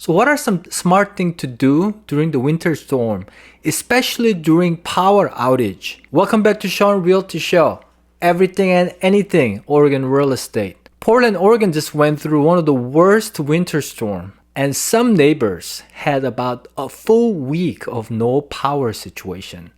So what are some smart things to do during the winter storm, especially during power outage? Welcome back to Sean Realty Show. Everything and anything Oregon real estate. Portland, Oregon just went through one of the worst winter storm, and some neighbors had about a full week of no power situation,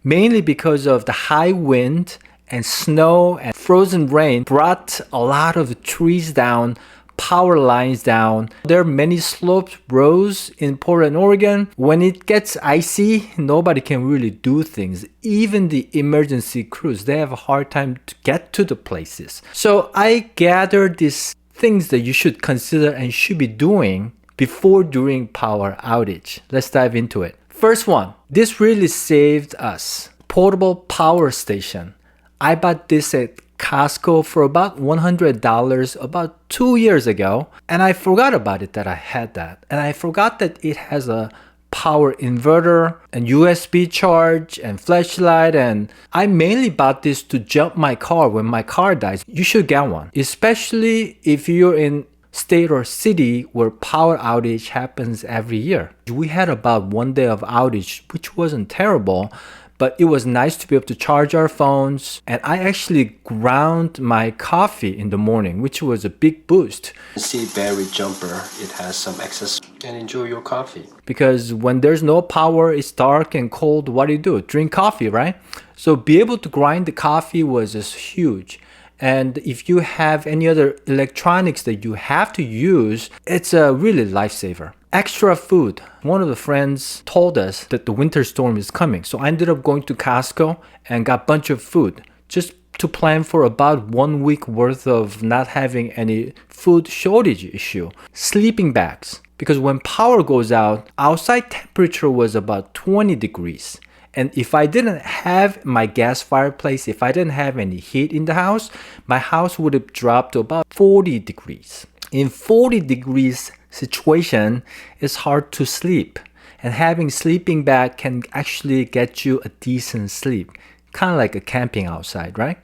mainly because of the high wind and snow and frozen rain brought a lot of trees down, power lines down. There are many sloped roads in Portland, Oregon. When it gets icy, nobody can really do things. Even the emergency crews, they have a hard time to get to the places. So I gathered these things that you should consider and should be doing before during power outage. Let's dive into it. First one, this really saved us. Portable power station. I bought this at Costco for about $100 about 2 years ago, and I forgot about it that I had that. And I forgot that it has a power inverter and USB charge and flashlight, and I mainly bought this to jump my car when my car dies. You should get one, especially if you're in state or city where power outage happens every year. We had about 1 day of outage, which wasn't terrible, but it was nice to be able to charge our phones. And I actually ground my coffee in the morning, which was a big boost. See berry jumper, it has some excess, and enjoy your coffee. Because when there's no power, it's dark and cold, what do? Drink coffee, right? So be able to grind the coffee was just huge. And if you have any other electronics that you have to use, it's a really lifesaver. Extra food. One of the friends told us that the winter storm is coming. So I ended up going to Costco and got a bunch of food just to plan for about 1 week worth of not having any food shortage issue. Sleeping bags. Because when power goes out, outside temperature was about 20 degrees. And if I didn't have my gas fireplace, if I didn't have any heat in the house, my house would have dropped to about 40 degrees. In 40 degrees situation, it's hard to sleep. And having sleeping bag can actually get you a decent sleep. Kind of like a camping outside, right?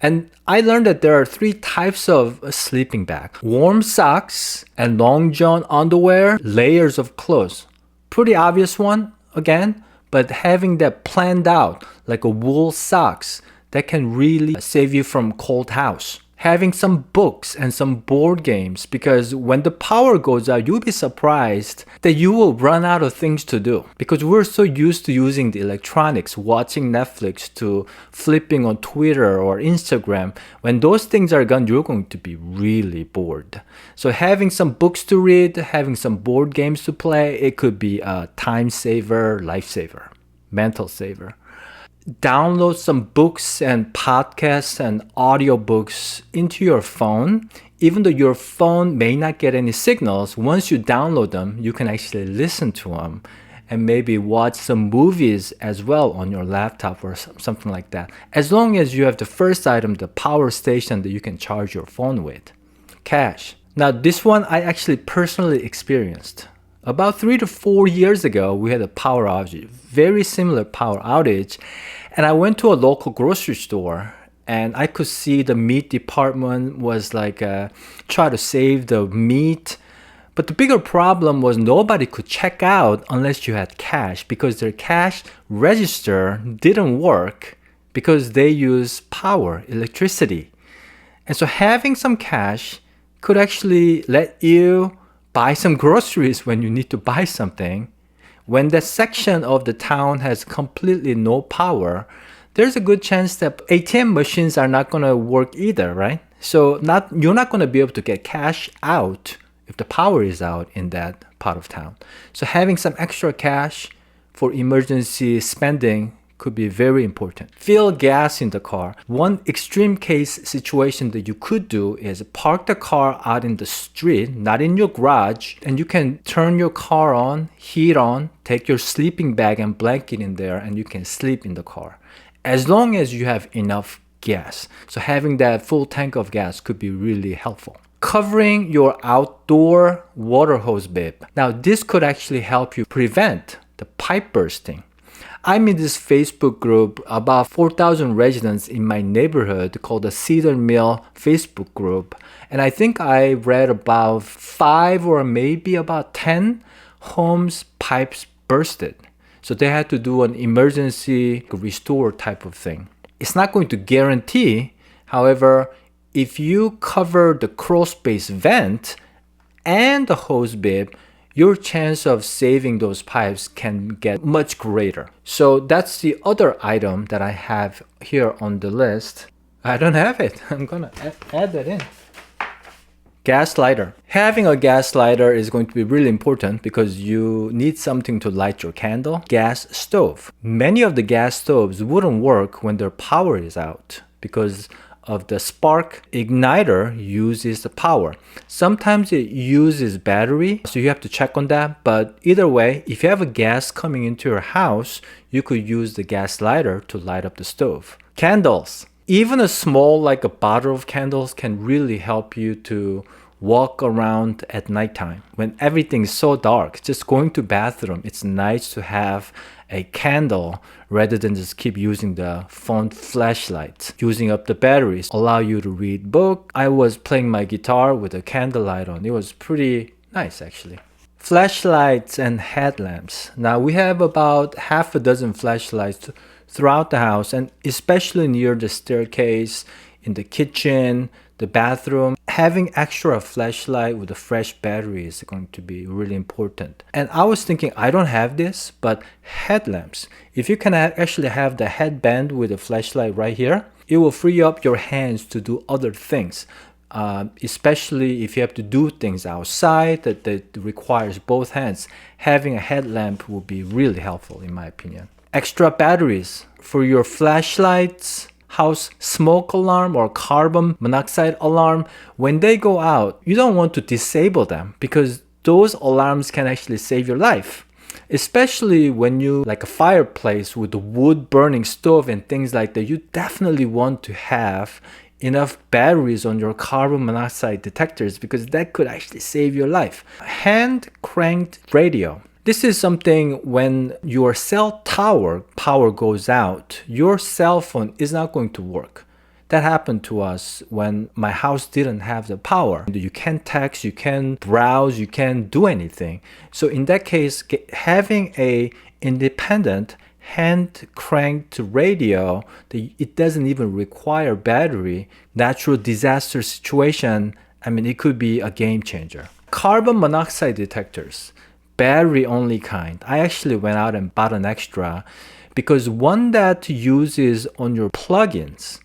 And I learned that there are 3 types of sleeping bag. Warm socks and long john underwear, layers of clothes. Pretty obvious one, again. But having that planned out, like a wool socks, that can really save you from cold house. Having some books and some board games, because when the power goes out, you'll be surprised that you will run out of things to do. Because we're so used to using the electronics, watching Netflix, to flipping on Twitter or Instagram. When those things are gone, you're going to be really bored. So having some books to read, having some board games to play, it could be a time saver, lifesaver, mental saver. Download some books and podcasts and audiobooks into your phone. Even though your phone may not get any signals, once you download them, you can actually listen to them and maybe watch some movies as well on your laptop or something like that. As long as you have the first item, the power station that you can charge your phone with. Cash. Now this one I actually personally experienced. About 3 to 4 years ago, we had a power outage, very similar power outage. And I went to a local grocery store and I could see the meat department was like, try to save the meat. But the bigger problem was nobody could check out unless you had cash, because their cash register didn't work because they use power, electricity. And so having some cash could actually let you buy some groceries when you need to buy something. When that section of the town has completely no power, there's a good chance that ATM machines are not going to work either, right? So you're not going to be able to get cash out if the power is out in that part of town. So having some extra cash for emergency spending could be very important. Fill gas in the car. One extreme case situation that you could do is park the car out in the street, not in your garage, and you can turn your car on, heat on, take your sleeping bag and blanket in there, and you can sleep in the car. As long as you have enough gas. So having that full tank of gas could be really helpful. Covering your outdoor water hose bib. Now this could actually help you prevent the pipe bursting. I'm in this Facebook group, about 4,000 residents in my neighborhood, called the Cedar Mill Facebook group. And I think I read about 5 or maybe about 10 homes' pipes bursted. So they had to do an emergency restore type of thing. It's not going to guarantee, however, if you cover the crawl space vent and the hose bib, your chance of saving those pipes can get much greater. So that's the other item that I have here on the list. I don't have it. I'm gonna add that in. Gas lighter. Having a gas lighter is going to be really important because you need something to light your candle. Gas stove. Many of the gas stoves wouldn't work when their power is out because of the spark igniter uses the power. Sometimes it uses battery, so you have to check on that. But either way, if you have a gas coming into your house, you could use the gas lighter to light up the stove. Candles. Even a small, like a bottle of candles, can really help you to walk around at nighttime. When everything is so dark, just going to bathroom, it's nice to have a candle rather than just keep using the phone flashlight. Using up the batteries allow you to read book. I was playing my guitar with a candlelight on. It was pretty nice actually. Flashlights and headlamps. Now we have about half a dozen flashlights throughout the house, and especially near the staircase, in the kitchen, the bathroom. Having extra flashlight with a fresh battery is going to be really important. And I was thinking, I don't have this, but headlamps. If you can actually have the headband with a flashlight right here, it will free up your hands to do other things. Especially if you have to do things outside that requires both hands. Having a headlamp will be really helpful in my opinion. Extra batteries for your flashlights, house smoke alarm or carbon monoxide alarm. When they go out, you don't want to disable them because those alarms can actually save your life. Especially when you like a fireplace with a wood burning stove and things like that, you definitely want to have enough batteries on your carbon monoxide detectors because that could actually save your life. Hand cranked radio. This is something when your cell tower power goes out, your cell phone is not going to work. That happened to us when my house didn't have the power. You can't text, you can't browse, you can't do anything. So in that case, having a independent hand cranked radio, it doesn't even require battery. Natural disaster situation, it could be a game changer. Carbon monoxide detectors. Battery only kind. I actually went out and bought an extra because one that uses on your plugins,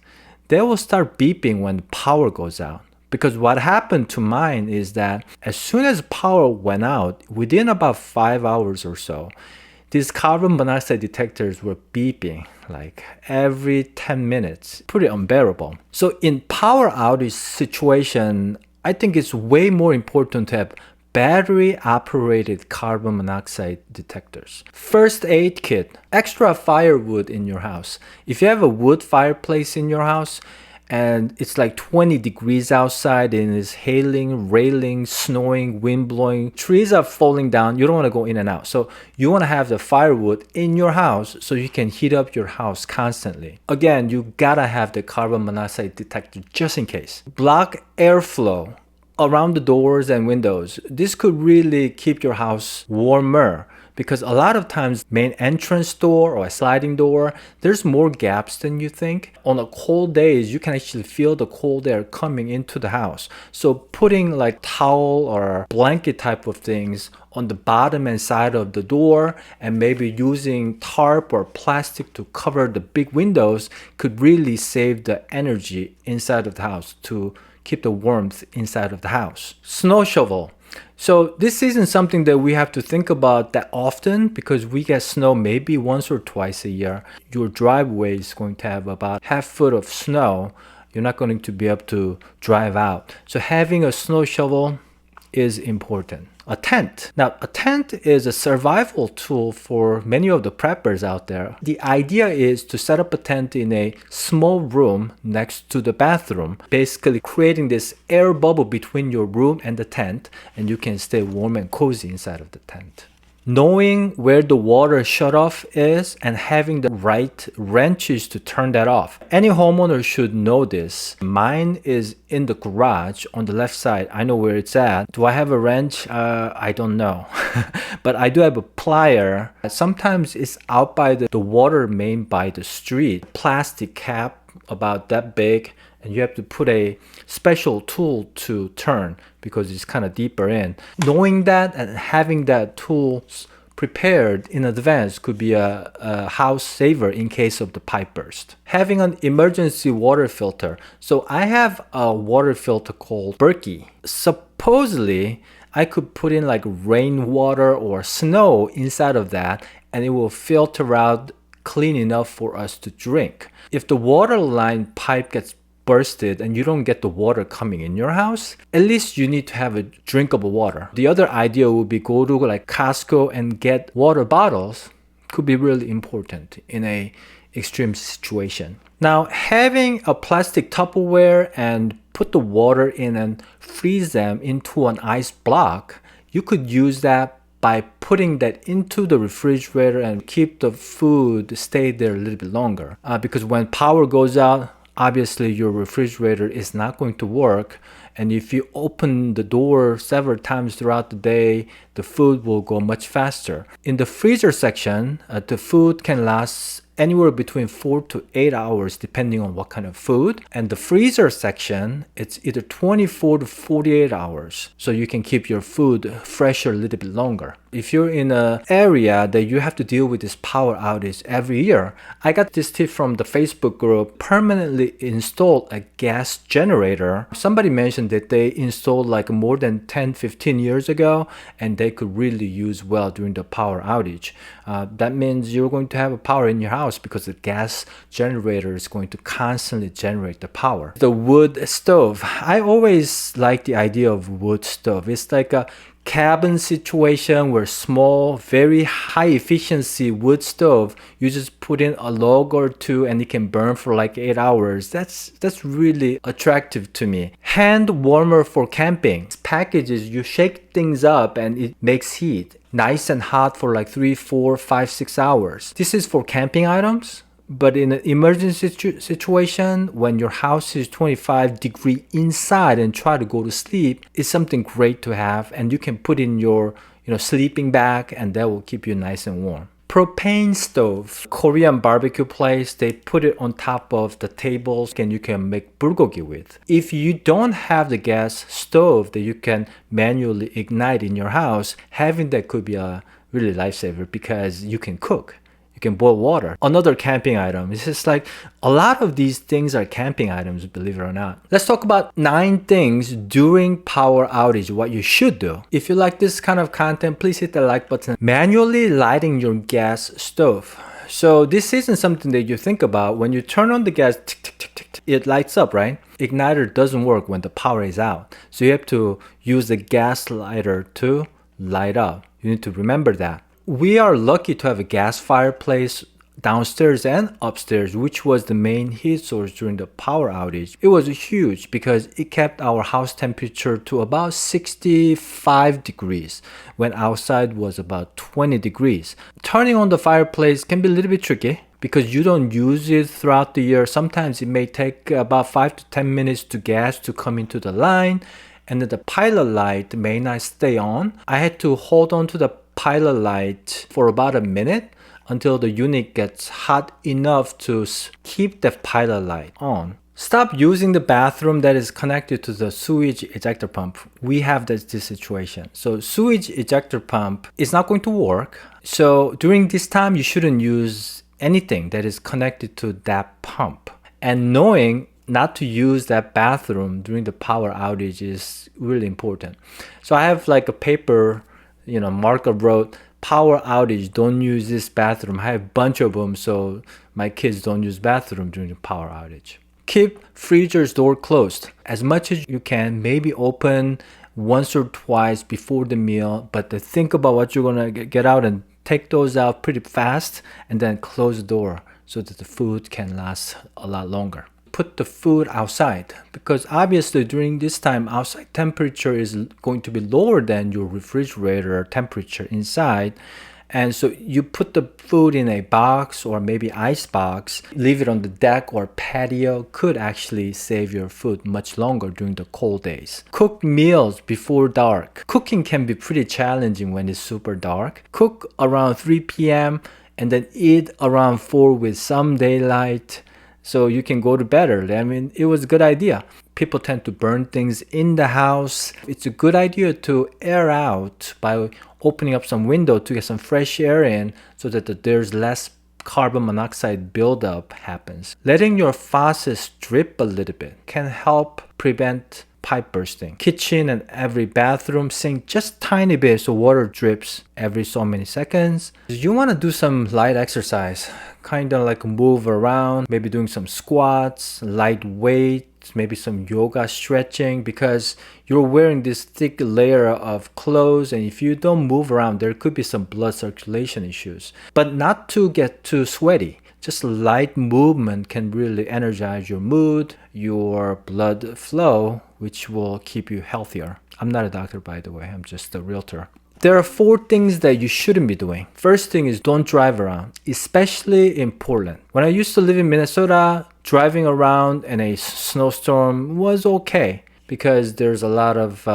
they will start beeping when the power goes out. Because what happened to mine is that as soon as power went out, within about 5 hours or so, these carbon monoxide detectors were beeping like every 10 minutes. Pretty unbearable. So in power outage situation, I think it's way more important to have battery operated carbon monoxide detectors. First aid kit, extra firewood in your house. If you have a wood fireplace in your house and it's like 20 degrees outside and it's hailing, railing, snowing, wind blowing, trees are falling down, you don't want to go in and out. So you want to have the firewood in your house so you can heat up your house constantly. Again, you gotta have the carbon monoxide detector just in case. Block airflow around the doors and windows. This could really keep your house warmer because a lot of times main entrance door or a sliding door, there's more gaps than you think. On a cold days, you can actually feel the cold air coming into the house. So putting like towel or blanket type of things on the bottom and side of the door and maybe using tarp or plastic to cover the big windows could really save the energy inside of the house to keep the warmth inside of the house. Snow shovel. So this isn't something that we have to think about that often because we get snow maybe once or twice a year. Your driveway is going to have about half foot of snow. You're not going to be able to drive out. So having a snow shovel is important. A tent. Now, a tent is a survival tool for many of the preppers out there. The idea is to set up a tent in a small room next to the bathroom, basically creating this air bubble between your room and the tent, and you can stay warm and cozy inside of the tent. Knowing where the water shutoff is and having the right wrenches to turn that off. Any homeowner should know this. Mine is in the garage on the left side. I know where it's at. Do I have a wrench? I don't know. But I do have a plier. Sometimes it's out by the water main by the street. Plastic cap about that big, and you have to put a special tool to turn because it's kind of deeper in. Knowing that and having that tool prepared in advance could be a house saver in case of the pipe burst. Having an emergency water filter. So I have a water filter called Berkey. Supposedly, I could put in like rainwater or snow inside of that, and it will filter out clean enough for us to drink. If the water line pipe gets bursted and you don't get the water coming in your house, at least you need to have a drinkable water. The other idea would be go to like Costco and get water bottles. Could be really important in a extreme situation. Now, having a plastic Tupperware and put the water in and freeze them into an ice block, you could use that by putting that into the refrigerator and keep the food stay there a little bit longer. Because when power goes out, obviously your refrigerator is not going to work, and if you open the door several times throughout the day, the food will go much faster. In the freezer section, the food can last anywhere between 4 to 8 hours depending on what kind of food. And the freezer section, it's either 24 to 48 hours. So you can keep your food fresher a little bit longer. If you're in an area that you have to deal with this power outage every year, I got this tip from the Facebook group, permanently install a gas generator. Somebody mentioned that they installed like more than 10-15 years ago, and they could really use well during the power outage. That means you're going to have a power in your house because the gas generator is going to constantly generate the power. The wood stove. I always like the idea of wood stove. It's like a cabin situation where small, very high efficiency wood stove, you just put in a log or two and it can burn for like 8 hours. That's really attractive to me. Hand warmer for camping. Packages, you shake things up and it makes heat. Nice and hot for like 3, 4, 5, 6 hours. This is for camping items. But in an emergency situation, when your house is 25 degrees inside and try to go to sleep, it's something great to have, and you can put in your sleeping bag, and that will keep you nice and warm. Propane stove, Korean barbecue place, they put it on top of the tables and you can make bulgogi with. If you don't have the gas stove that you can manually ignite in your house, having that could be a really lifesaver because you can cook. You can boil water. Another camping item. It's just like a lot of these things are camping items, believe it or not. Let's talk about 9 things during power outage, what you should do. If you like this kind of content, please hit the like button. Manually lighting your gas stove. So this isn't something that you think about. When you turn on the gas, tick, tick, tick, tick, tick, it lights up, right? Igniter doesn't work when the power is out. So you have to use the gas lighter to light up. You need to remember that. We are lucky to have a gas fireplace downstairs and upstairs, which was the main heat source during the power outage. It was huge because it kept our house temperature to about 65 degrees when outside was about 20 degrees. Turning on the fireplace can be a little bit tricky because you don't use it throughout the year. Sometimes it may take about 5 to 10 minutes to gas to come into the line, and then the pilot light may not stay on. I had to hold on to the pilot light for about a minute until the unit gets hot enough to keep the pilot light on. Stop using the bathroom that is connected to the sewage ejector pump. We have this situation. So sewage ejector pump is not going to work. So during this time, you shouldn't use anything that is connected to that pump. And knowing not to use that bathroom during the power outage is really important. So I have like a paper marker wrote, power outage, don't use this bathroom. I have a bunch of them so my kids don't use bathroom during the power outage. Keep freezer's door closed. As much as you can, maybe open once or twice before the meal, but think about what you're gonna get out and take those out pretty fast and then close the door so that the food can last a lot longer. put the food outside, because obviously during this time outside temperature is going to be lower than your refrigerator temperature inside. And so you put the food in a box or maybe ice box, leave it on the deck or patio, could actually save your food much longer during the cold days. Cook meals before dark. Cooking can be pretty challenging when it's super dark. Cook around 3 p.m. and then eat around 4 with some daylight, so you can go to bed early. I mean, it was a good idea. People tend to burn things in the house. It's a good idea to air out by opening up some window to get some fresh air in so that there's less carbon monoxide buildup happens. Letting your faucets drip a little bit can help prevent pipe bursting. Kitchen and every bathroom sink just tiny bit so water drips every so many seconds. You want to do some light exercise, kind of like move around, maybe doing some squats, light weights, maybe some yoga stretching, because you're wearing this thick layer of clothes, and if you don't move around there could be some blood circulation issues. But not to get too sweaty. Just light movement can really energize your mood, your blood flow, which will keep you healthier. I'm not a doctor, by the way. I'm just a realtor. There are 4 things that you shouldn't be doing. First thing is don't drive around, especially in Portland. When I used to live in Minnesota, driving around in a snowstorm was okay because there's a lot of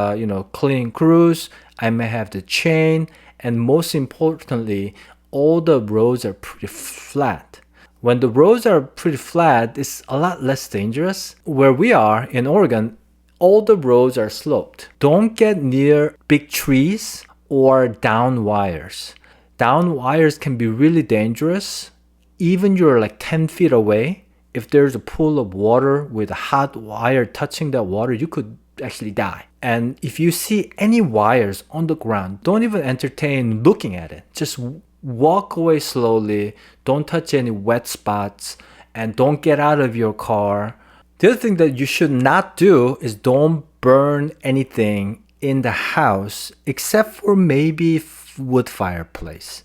cleaning crews. I may have the chain, and most importantly, all the roads are pretty flat. When the roads are pretty flat, it's a lot less dangerous. Where we are in Oregon, all the roads are sloped. Don't get near big trees or down wires. Down wires can be really dangerous. Even you're like 10 feet away, if there's a pool of water with a hot wire touching that water, you could actually die. And if you see any wires on the ground, don't even entertain looking at it. Just walk away slowly, don't touch any wet spots, and don't get out of your car. The other thing that you should not do is don't burn anything in the house except for maybe wood fireplace.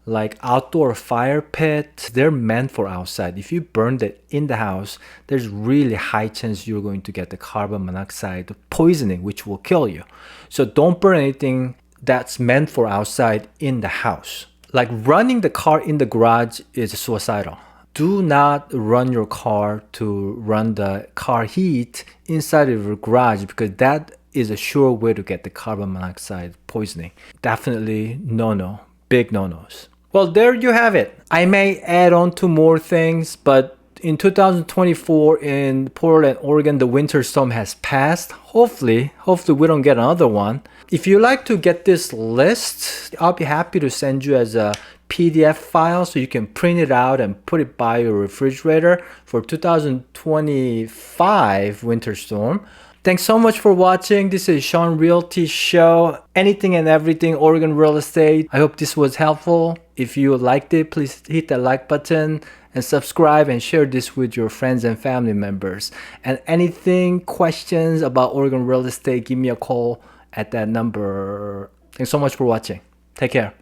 Like outdoor fire pits, they're meant for outside. If you burn that in the house, there's really high chance you're going to get the carbon monoxide poisoning, which will kill you. So don't burn anything that's meant for outside in the house. Like running the car in the garage is suicidal. Do not run your car to run the car heat inside of your garage, because that is a sure way to get the carbon monoxide poisoning. Definitely no, big no-nos. Well, there you have it. I may add on to more things, but in 2024 in Portland, Oregon, the winter storm has passed. Hopefully we don't get another one. If you like to get this list, I'll be happy to send you as a PDF file so you can print it out and put it by your refrigerator for 2025 winter storm. Thanks so much for watching. This is Sean Realty Show. Anything and everything Oregon real estate. I hope this was helpful. If you liked it, please hit the like button and subscribe and share this with your friends and family members. And anything, questions about Oregon real estate, give me a call at that number. Thanks so much for watching. Take care.